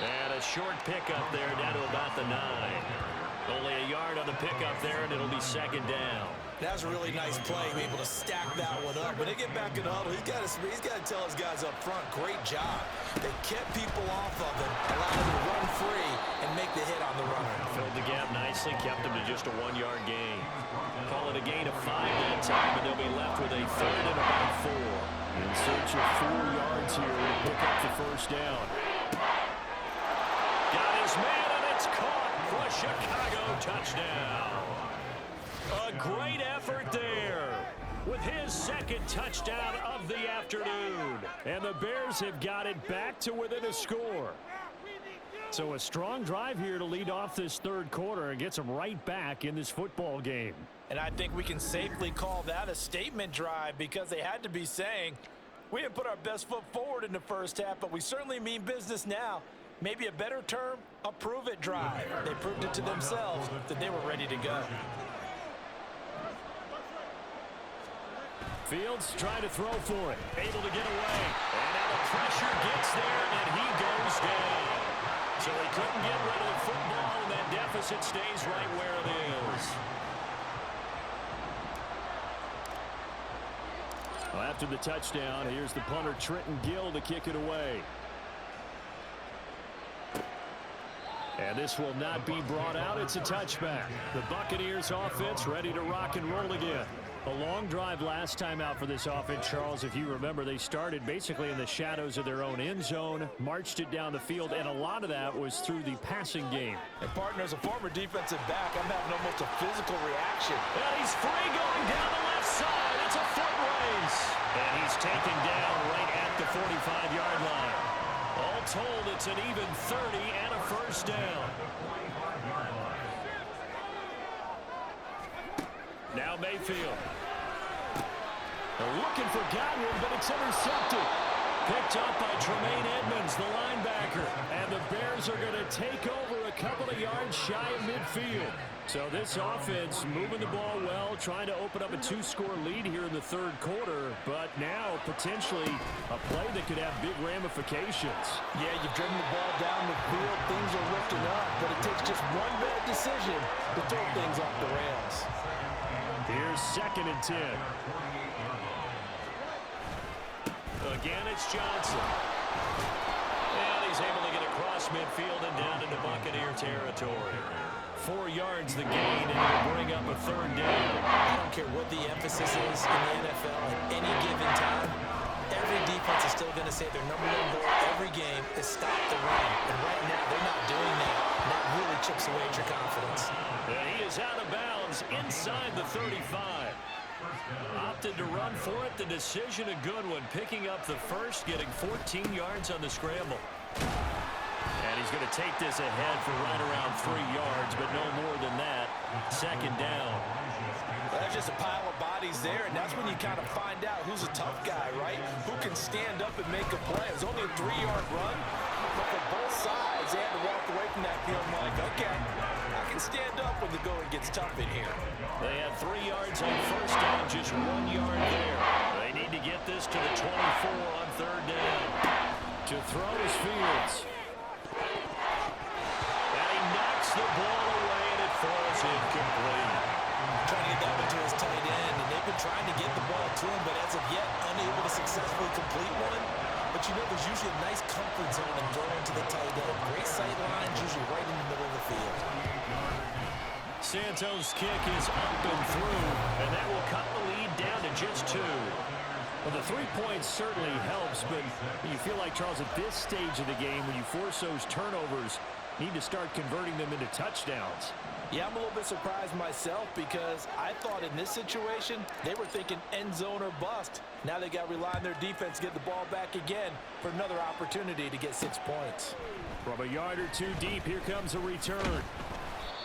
And a short pickup there down to about the 9. Only a yard on the pickup there, and it'll be 2nd down. That was a really nice play, able to stack that one up. When they get back in the huddle, he's got to tell his guys up front, great job. They kept people off of him, allowed him to run free and make the hit on the runner. Filled the gap nicely, kept him to just a 1-yard gain. Call it a gain of 5 that time, and they'll be left with a 3rd and about 4. In search of 4 yards here to pick up the 1st down. Got his man, and it's caught for a Chicago touchdown. A great effort there with his 2nd touchdown of the afternoon. And the Bears have got it back to within a score. So a strong drive here to lead off this 3rd quarter and gets them right back in this football game. And I think we can safely call that a statement drive, because they had to be saying, we didn't put our best foot forward in the 1st half, but we certainly mean business now. Maybe a better term, a prove-it drive. They proved it to themselves that they were ready to go. Fields trying to throw for it. Able to get away. And now the pressure gets there, and he goes down. So he couldn't get rid of the football, and that deficit stays right where it is. Well, after the touchdown, here's the punter, Trenton Gill, to kick it away. And this will not be brought out. It's a touchback. The Buccaneers offense ready to rock and roll again. A long drive last time out for this offense, Charles. If you remember, they started basically in the shadows of their own end zone, marched it down the field, and a lot of that was through the passing game. And partner, as a former defensive back, I'm having almost a physical reaction. And he's free going down the left side. It's a foot race. And he's taken down right at the 45-yard line. All told, it's an even 30 and a first down. Now Mayfield. They're looking for Godwin, but it's intercepted. Picked up by Tremaine Edmonds, the linebacker. And the Bears are going to take over a couple of yards shy of midfield. So this offense moving the ball well, trying to open up a 2-score lead here in the third quarter. But now potentially a play that could have big ramifications. Yeah, you've driven the ball down the field. Things are lifting up, but it takes just one bad decision to throw things off the rails. Here's 2nd and 10. Again, it's Johnson. And he's able to get across midfield and down into Buccaneer territory. 4 yards the gain, and he'll bring up a third down. I don't care what the emphasis is in the NFL at any given time. Every defense is still going to say their number one goal every game is stop the run. And right now, they're not doing that. And that really chips away at your confidence. And he is out of bounds inside the 35. Opted to run for it. The decision a good one. Picking up the first, getting 14 yards on the scramble. And he's going to take this ahead for right around 3 yards, but no more than that. 2nd down. There's just a pile of bodies there, and that's when you kind of find out who's a tough guy, right? Who can stand up and make a play. It was only a 3-yard run, but for both sides, they had to walk away from that field like, okay, I can stand up when the going gets tough in here. They had 3 yards on first down, just 1 yard there. They need to get this to the 24 on 3rd down. To throw is Fields. And he knocks the ball away, and it falls incomplete. Trying to get that one to his tight end, and they've been trying to get the ball to him, but as of yet, unable to successfully complete one. But you know, there's usually a nice comfort zone in throwing to the tight end. Great sight lines, usually right in the middle of the field. Santos' kick is up and through, and that will cut the lead down to just 2. Well, the 3 points certainly helps, but you feel like, Charles, at this stage of the game, when you force those turnovers, need to start converting them into touchdowns. Yeah, I'm a little bit surprised myself because I thought in this situation, they were thinking end zone or bust. Now they got to rely on their defense to get the ball back again for another opportunity to get 6 points. From a yard or 2 deep, here comes a return.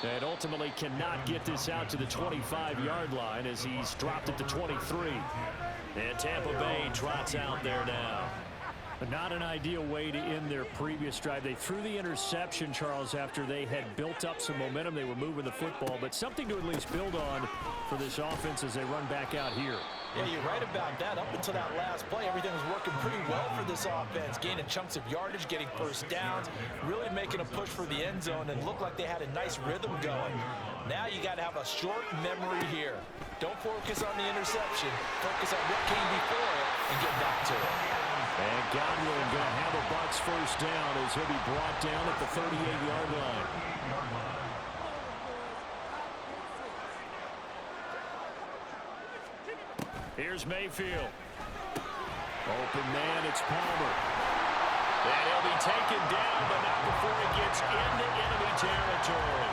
And ultimately cannot get this out to the 25-yard line as he's dropped at the 23. And Tampa Bay trots out there now. But not an ideal way to end their previous drive. They threw the interception, Charles, after they had built up some momentum. They were moving the football, but something to at least build on for this offense as they run back out here. Yeah, you're right about that. Up until that last play, everything was working pretty well for this offense. Gaining chunks of yardage, getting first downs, really making a push for the end zone, and looked like they had a nice rhythm going. Now you got to have a short memory here. Don't focus on the interception. Focus on what came before it and get back to it. And Godwin going to have a Bucs first down as he'll be brought down at the 38-yard line. Here's Mayfield. Open man, it's Palmer. And he'll be taken down, but not before he gets into enemy territory.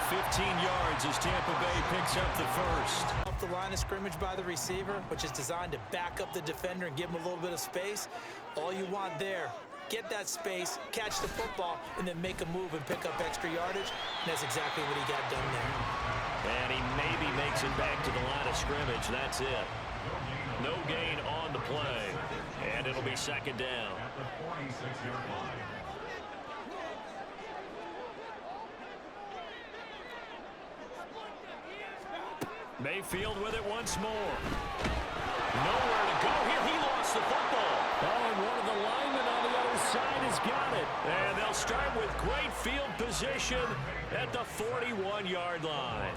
15 yards as Tampa Bay picks up the first. Up the line of scrimmage by the receiver, which is designed to back up the defender and give him a little bit of space. All you want there, get that space, catch the football, and then make a move and pick up extra yardage. And that's exactly what he got done there. And he maybe makes it back to the line of scrimmage. That's it. No gain on the play. And it'll be 2nd down. Mayfield with it once more. Nowhere to go here. He lost the football. Oh, and one of the linemen on the other side has got it. And they'll start with great field position at the 41-yard line.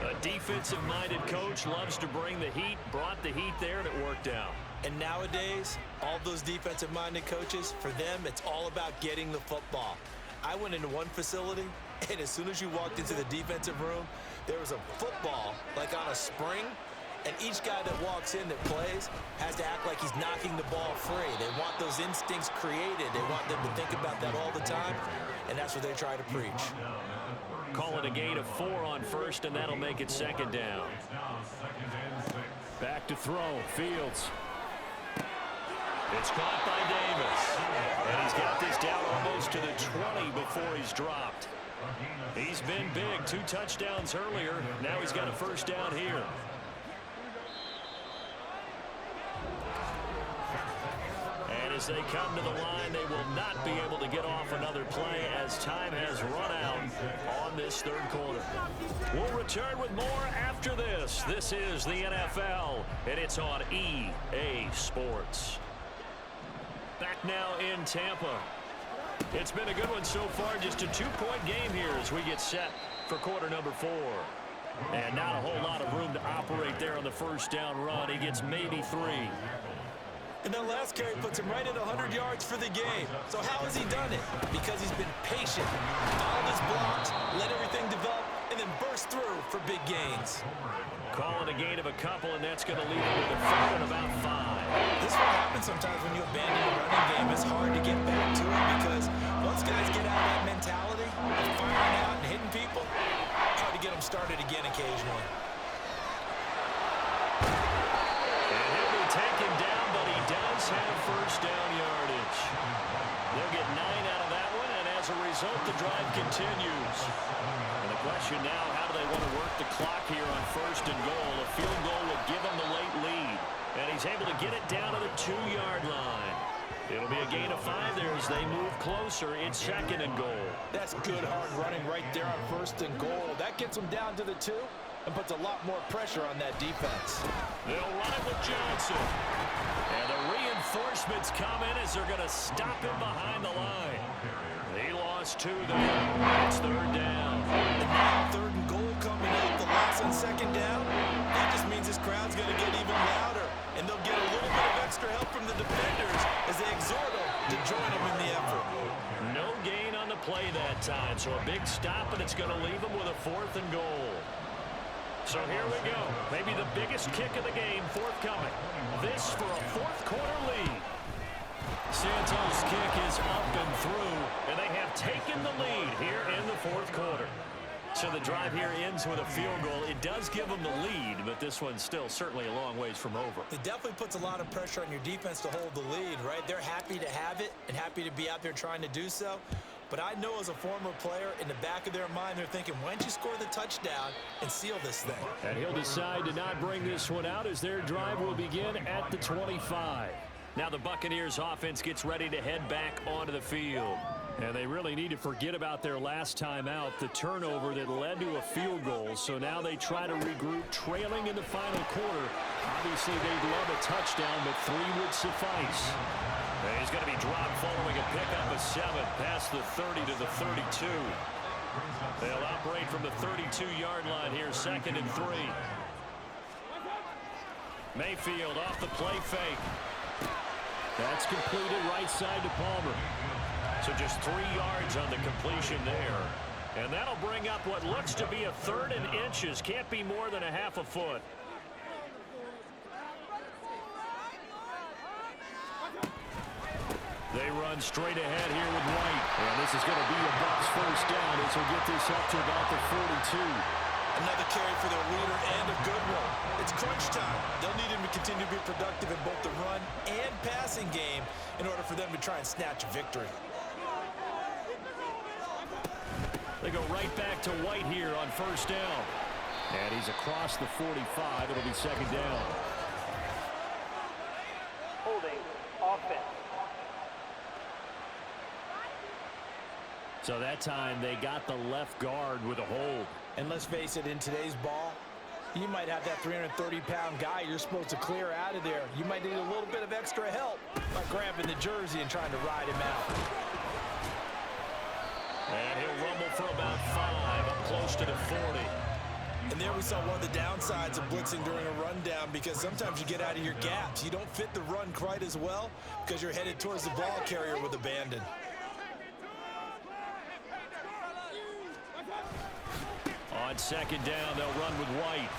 A defensive-minded coach loves to bring the heat, brought the heat there, and it worked out. And nowadays, all those defensive-minded coaches, for them, it's all about getting the football. I I went into one facility, and as soon as you walked into the defensive room, there was a football, like on a spring, and each guy that walks in that plays has to act like he's knocking the ball free. They want those instincts created. They want them to think about that all the time, and that's what they try to preach. Call it a gain of 4 on first, and that'll make it second down. Back to throw. Fields. It's caught by Davis. And he's got this down almost to the 20 before he's dropped. He's been big. 2 touchdowns earlier. Now he's got a first down here. And as they come to the line, they will not be able to get off another play as time has run out on this third quarter. We'll return with more after this. This is the NFL, and it's on EA Sports. Back now in Tampa. It's been a good one so far. Just a 2-point game here as we get set for quarter number 4. And not a whole lot of room to operate there on the first down run. He gets maybe 3. And that last carry puts him right at 100 yards for the game. So how has he done it? Because he's been patient, followed his blocks, let everything develop, and then burst through for big gains. Call it a gain of a couple, and that's going to leave him with a third and about 5. This is what happens sometimes when you abandon a running game. It's hard to get back to it because once guys get out of that mentality of firing out and hitting people, it's hard to get them started again occasionally. And he'll be taken down, but he does have first down yardage. They'll get 9 out of that one, and as a result, the drive continues. And the question now, how do they want to work the clock here on first and goal? A field goal will give them the late lead, and he's able to get it down to the 2-yard line. It'll be a gain of 5 there as they move closer. It's second and goal. That's good hard running right there on first and goal. That gets them down to the 2 and puts a lot more pressure on that defense. They'll run it with Johnson. And the reinforcements come in as they're going to stop him behind the line. He lost 2 there. It's third down. And now third and goal coming up. The loss on second down. That just means this crowd's going to get even louder. And they'll get a little bit of extra help from the defenders as they exhort them to join them in the effort. No gain on the play that time. So a big stop, and it's going to leave them with a 4th and goal. So here we go. Maybe the biggest kick of the game forthcoming. This for a 4th quarter lead. Santos' kick is up and through, and they have taken the lead here in the 4th quarter. So the drive here ends with a field goal. It does give them the lead, but this one's still certainly a long ways from over. It definitely puts a lot of pressure on your defense to hold the lead, right? They're happy to have it and happy to be out there trying to do so. But I know as a former player, in the back of their mind, they're thinking, why don't you score the touchdown and seal this thing? And he'll decide to not bring this one out as their drive will begin at the 25. Now the Buccaneers offense gets ready to head back onto the field. And they really need to forget about their last time out, the turnover that led to a field goal. So now they try to regroup, trailing in the final quarter. Obviously, they'd love a touchdown, but 3 would suffice. And he's going to be dropped following a pickup of 7 past the 30 to the 32. They'll operate from the 32-yard line here, 2nd and 3. Mayfield off the play fake. That's completed right side to Palmer. So just 3 yards on the completion there. And that'll bring up what looks to be a 3rd and inches. Can't be more than a half a foot. They run straight ahead here with White. And this is going to be a Bucs first down as we'll get this up to about the 42. Another carry for their leader and a good one. It's crunch time. They'll need him to continue to be productive in both the run and passing game in order for them to try and snatch a victory. They go right back to White here on first down. And he's across the 45. It'll be second down. Holding offense. So that time they got the left guard with a hold. And let's face it, in today's ball, you might have that 330-pound guy you're supposed to clear out of there. You might need a little bit of extra help by grabbing the jersey and trying to ride him out. And he'll rumble for about 5, up close to the 40. And there we saw one of the downsides of blitzing during a rundown, because sometimes you get out of your gaps. You don't fit the run quite as well because you're headed towards the ball carrier with abandon. on second down. They'll run with White.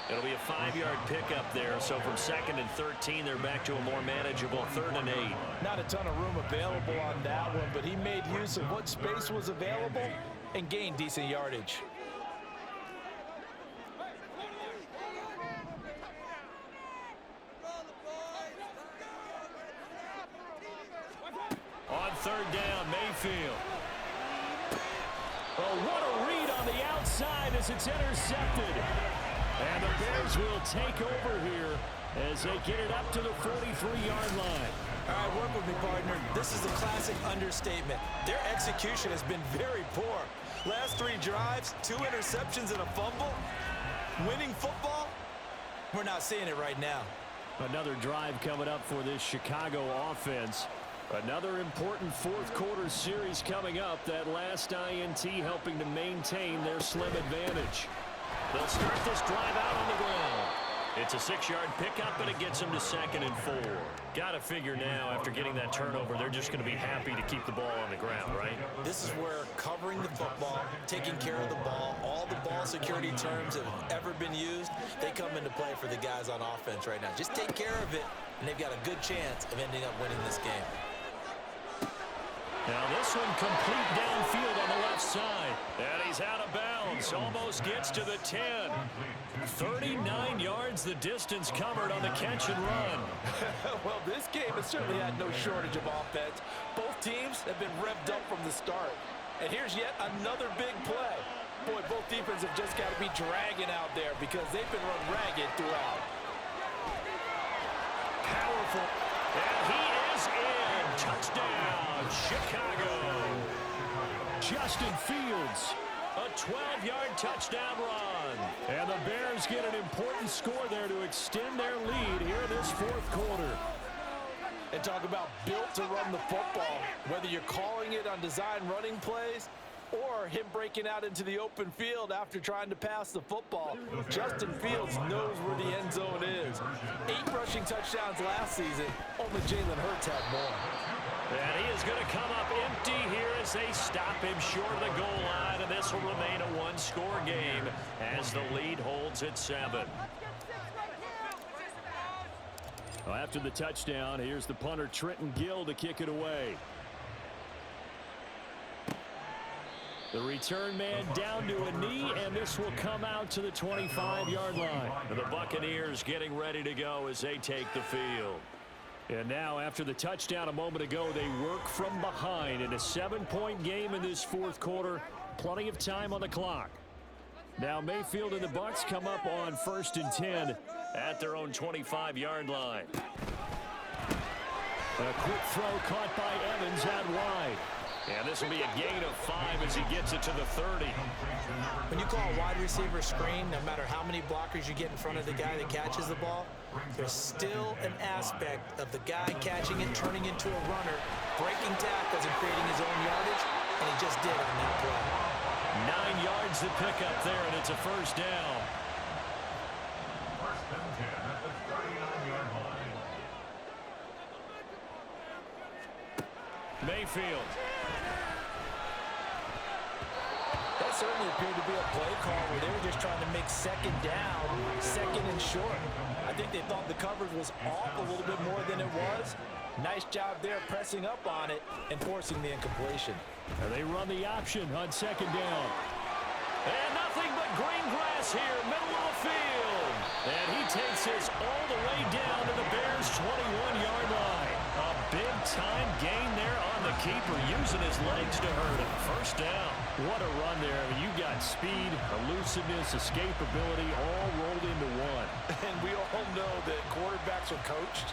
It'll be a 5-yard pickup there. So from 2nd and 13, they're back to a more manageable 3rd and 8. Not a ton of room available on that one, but he made use of what space was available and gained decent yardage. On 3rd down, Mayfield. Oh, what a read on the outside as it's intercepted. And the Bears will take over here as they get it up to the 43-yard line. All right, work with me, partner. This is a classic understatement. Their execution has been very poor. Last 3 drives, 2 interceptions and a fumble. Winning football, we're not seeing it right now. Another drive coming up for this Chicago offense. Another important 4th quarter series coming up. That last INT helping to maintain their slim advantage. They'll start this drive out on the ground. It's a 6-yard pickup, and it gets them to 2nd and 4. Got to figure now, after getting that turnover, they're just going to be happy to keep the ball on the ground, right? This is where covering the football, taking care of the ball, all the ball security terms that have ever been used, they come into play for the guys on offense right now. Just take care of it, and they've got a good chance of ending up winning this game. Now this one complete downfield on the left side. And he's out of bounds. Almost gets to the 10. 39 yards the distance covered on the catch and run. Well, this game has certainly had no shortage of offense. Both teams have been revved up from the start. And here's yet another big play. Boy, both defenses have just got to be dragging out there because they've been run ragged throughout. Powerful. And he is in. Touchdown, Chicago. Justin Fields, a 12-yard touchdown run. And the Bears get an important score there to extend their lead here in this 4th quarter. And talk about built to run the football. Whether you're calling it on design running plays or him breaking out into the open field after trying to pass the football, Justin Fields knows where the end zone is. 8 rushing touchdowns last season. Only Jalen Hurts had more. And he is going to come up empty here as they stop him short of the goal line. And this will remain a 1-score game as the lead holds at 7. Well, after the touchdown, here's the punter Trenton Gill to kick it away. The return man down to a knee, and this will come out to the 25-yard line. The Buccaneers getting ready to go as they take the field. And now, after the touchdown a moment ago, they work from behind in a 7-point game in this 4th quarter. Plenty of time on the clock. Now Mayfield and the Bucs come up on 1st and 10 at their own 25-yard line. A quick throw caught by Evans out wide. And this will be a gain of 5 as he gets it to the 30. When you call a wide receiver screen, no matter how many blockers you get in front of the guy that catches the ball, there's still an aspect of the guy catching it, turning into a runner, breaking tackles and creating his own yardage, and he just did on that play. 9 yards to pick up there, and it's a 1st down. 1st and 10 at the 39-yard line. Mayfield. That certainly appeared to be a play call where they were just trying to make 2nd down, 2nd and short. I think they thought the coverage was off a little bit more than it was. Nice job there pressing up on it and forcing the incompletion. And they run the option on 2nd down. And nothing but green grass here, middle of the field. And he takes this all the way down to the Bears' 21-yard line. A big-time gain there on the keeper, using his legs to hurt him. 1st down. What a run there. I mean, you got speed, elusiveness, escapability, all rolled into one. And we all know that quarterbacks are coached.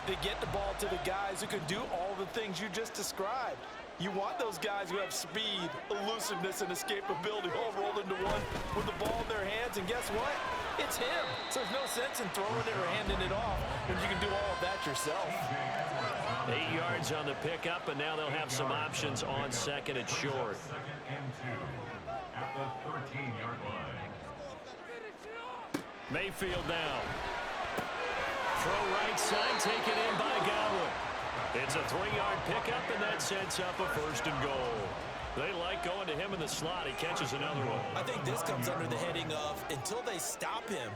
They get the ball to the guys who can do all the things you just described. You want those guys who have speed, elusiveness, and escapability all rolled into one with the ball in their hands. And guess what? It's him. So there's no sense in throwing it or handing it off when you can do all of that yourself. 8 yards on the pickup, and now they'll have some options on 2nd and short. 2nd and 2 at the 13-yard line. Mayfield now. Throw right side, taken in by Godwin. It's a 3-yard pickup, and that sets up a 1st and goal. They like going to him in the slot. He catches another one. I think this comes under the heading of until they stop him,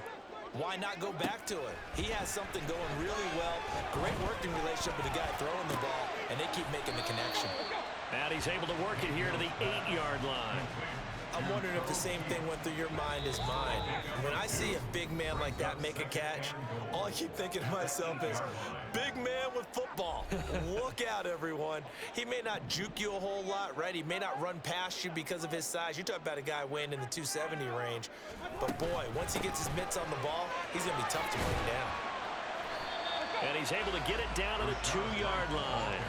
why not go back to it? He has something going really well. Great working relationship with the guy throwing the ball, and they keep making the connection. And he's able to work it here to the 8-yard line. I'm wondering if the same thing went through your mind as mine. When I see a big man like that make a catch, all I keep thinking to myself is, big man with football. Look out, everyone. He may not juke you a whole lot, right? He may not run past you because of his size. You talk about a guy weighing in the 270 range. But, boy, once he gets his mitts on the ball, he's going to be tough to bring down. And he's able to get it down to the 2-yard line.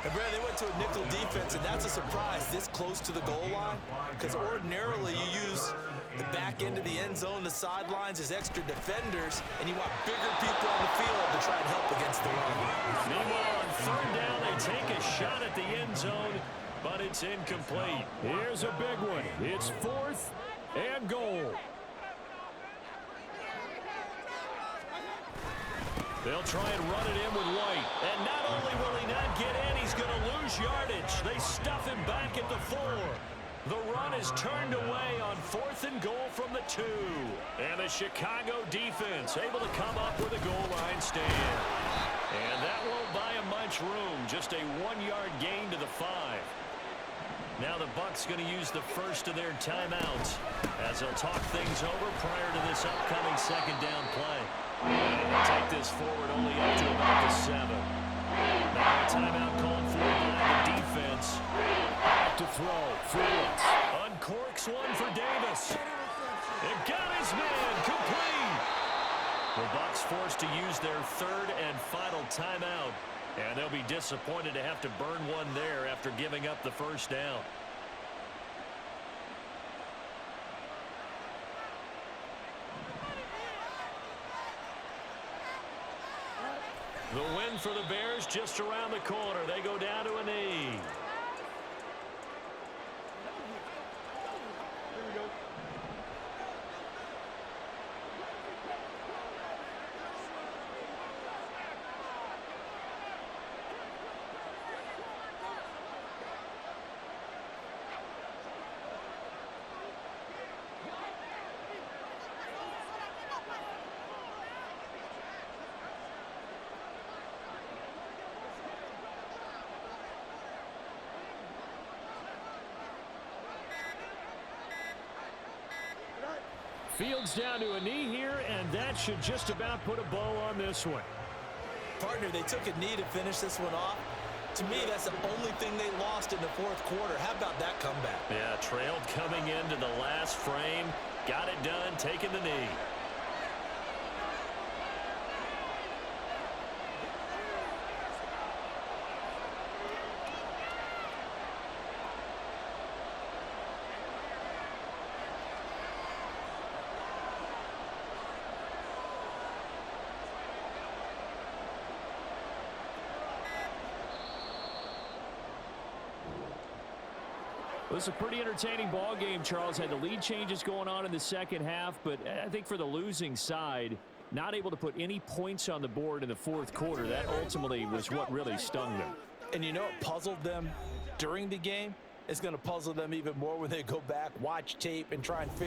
And Brad, they went to a nickel defense, and that's a surprise this close to the goal line, because ordinarily you use the back end of the end zone, the sidelines as extra defenders, and you want bigger people on the field to try and help against the run. Meanwhile, on 3rd down, they take a shot at the end zone, but it's incomplete. Here's a big one. It's 4th and goal. They'll try and run it in with White. And not only will he not get in, he's going to lose yardage. They stuff him back at the 4. The run is turned away on 4th and goal from the 2. And the Chicago defense able to come up with a goal line stand. And that won't buy him much room. Just a 1-yard gain to the 5. Now the Bucs going to use the first of their timeouts as they'll talk things over prior to this upcoming 2nd down play. Take this forward only up to about the 7. Now a timeout called for by the defense. Back to throw. Fields uncorks one for Davis. It got his man complete. The Bucs forced to use their 3rd and final timeout. And they'll be disappointed to have to burn one there after giving up the 1st down. The win for the Bears just around the corner. They go down to a knee. Fields down to a knee here, and that should just about put a bow on this one. Partner, they took a knee to finish this one off. To me, that's the only thing they lost in the 4th quarter. How about that comeback? Yeah, trailed coming into the last frame. Got it done, taking the knee. It was a pretty entertaining ball game. Charles had the lead changes going on in the 2nd half, but I think for the losing side, not able to put any points on the board in the 4th quarter, that ultimately was what really stung them. And you know what puzzled them during the game? It's going to puzzle them even more when they go back, watch tape, and try and figure